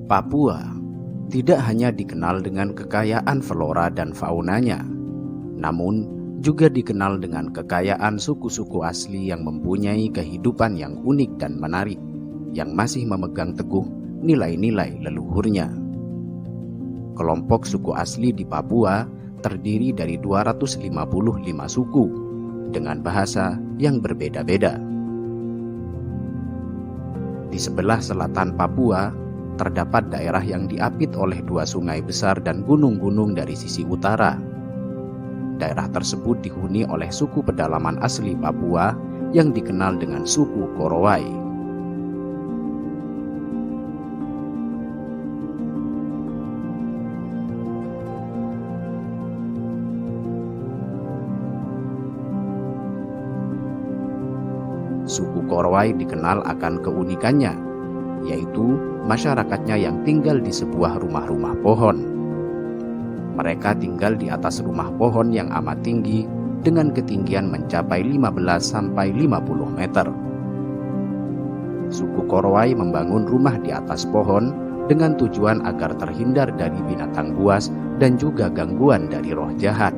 Papua tidak hanya dikenal dengan kekayaan flora dan faunanya, namun juga dikenal dengan kekayaan suku-suku asli yang mempunyai kehidupan yang unik dan menarik, yang masih memegang teguh nilai-nilai leluhurnya. Kelompok suku asli di Papua terdiri dari 255 suku dengan bahasa yang berbeda-beda. Di sebelah selatan Papua terdapat daerah yang diapit oleh dua sungai besar dan gunung-gunung dari sisi utara. Daerah tersebut dihuni oleh suku pedalaman asli Papua yang dikenal dengan suku Korowai. Suku Korowai dikenal akan keunikannya, yaitu masyarakatnya yang tinggal di sebuah rumah-rumah pohon. Mereka tinggal di atas rumah pohon yang amat tinggi dengan ketinggian mencapai 15 sampai 50 meter. Suku Korowai membangun rumah di atas pohon dengan tujuan agar terhindar dari binatang buas dan juga gangguan dari roh jahat.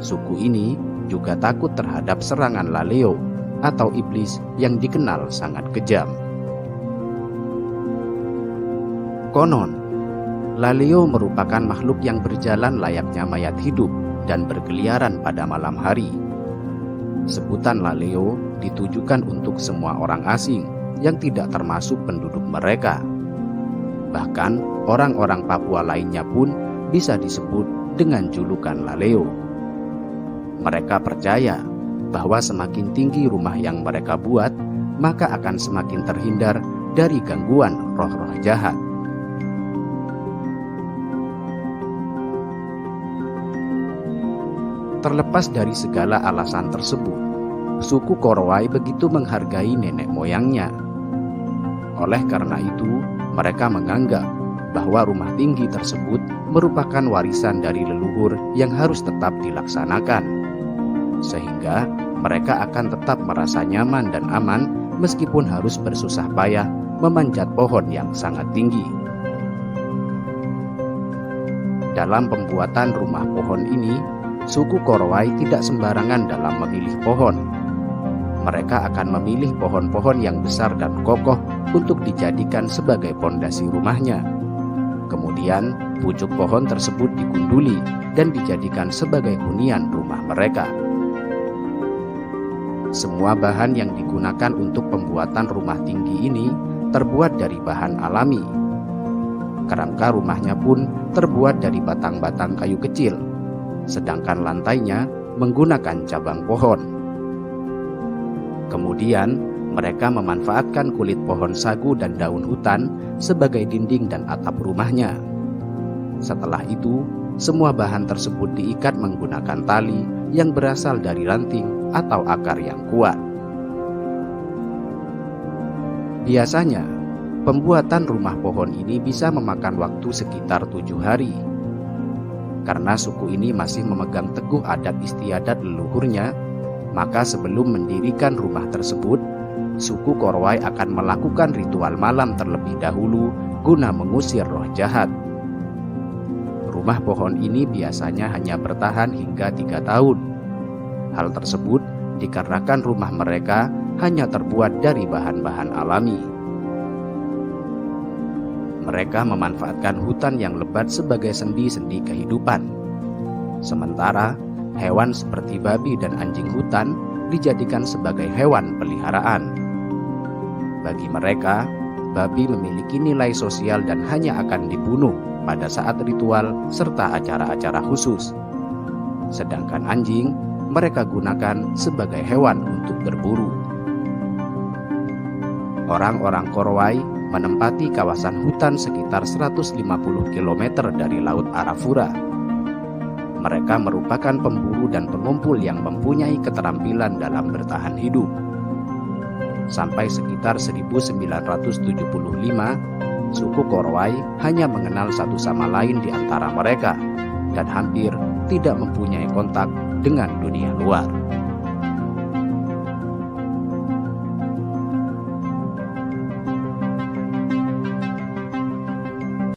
Suku ini juga takut terhadap serangan laleo atau iblis yang dikenal sangat kejam. Konon, laleo merupakan makhluk yang berjalan layaknya mayat hidup dan berkeliaran pada malam hari. Sebutan laleo ditujukan untuk semua orang asing yang tidak termasuk penduduk mereka. Bahkan orang-orang Papua lainnya pun bisa disebut dengan julukan laleo. Mereka percaya bahwa semakin tinggi rumah yang mereka buat, maka akan semakin terhindar dari gangguan roh-roh jahat. Terlepas dari segala alasan tersebut, suku Korowai begitu menghargai nenek moyangnya. Oleh karena itu, mereka menganggap bahwa rumah tinggi tersebut merupakan warisan dari leluhur yang harus tetap dilaksanakan. Sehingga mereka akan tetap merasa nyaman dan aman meskipun harus bersusah payah memanjat pohon yang sangat tinggi. Dalam pembuatan rumah pohon ini, suku Korowai tidak sembarangan dalam memilih pohon. Mereka akan memilih pohon-pohon yang besar dan kokoh untuk dijadikan sebagai pondasi rumahnya. Kemudian, pucuk pohon tersebut digunduli dan dijadikan sebagai hunian rumah mereka. Semua bahan yang digunakan untuk pembuatan rumah tinggi ini terbuat dari bahan alami. Kerangka rumahnya pun terbuat dari batang-batang kayu kecil, sedangkan lantainya menggunakan cabang pohon. Kemudian, mereka memanfaatkan kulit pohon sagu dan daun hutan sebagai dinding dan atap rumahnya. Setelah itu, semua bahan tersebut diikat menggunakan tali yang berasal dari ranting atau akar yang kuat. Biasanya, pembuatan rumah pohon ini bisa memakan waktu sekitar 7 hari. Karena suku ini masih memegang teguh adat istiadat leluhurnya, maka sebelum mendirikan rumah tersebut, suku Korowai akan melakukan ritual malam terlebih dahulu guna mengusir roh jahat. Rumah pohon ini biasanya hanya bertahan hingga 3 tahun. Hal tersebut dikarenakan rumah mereka hanya terbuat dari bahan-bahan alami. Mereka memanfaatkan hutan yang lebat sebagai sendi-sendi kehidupan. Sementara hewan seperti babi dan anjing hutan dijadikan sebagai hewan peliharaan. Bagi mereka, babi memiliki nilai sosial dan hanya akan dibunuh pada saat ritual serta acara-acara khusus. Sedangkan anjing mereka gunakan sebagai hewan untuk berburu. Orang-orang Korowai menempati kawasan hutan sekitar 150 km dari Laut Arafura. Mereka merupakan pemburu dan pengumpul yang mempunyai keterampilan dalam bertahan hidup. Sampai sekitar 1975, suku Korowai hanya mengenal satu sama lain di antara mereka dan hampir tidak mempunyai kontak dengan dunia luar.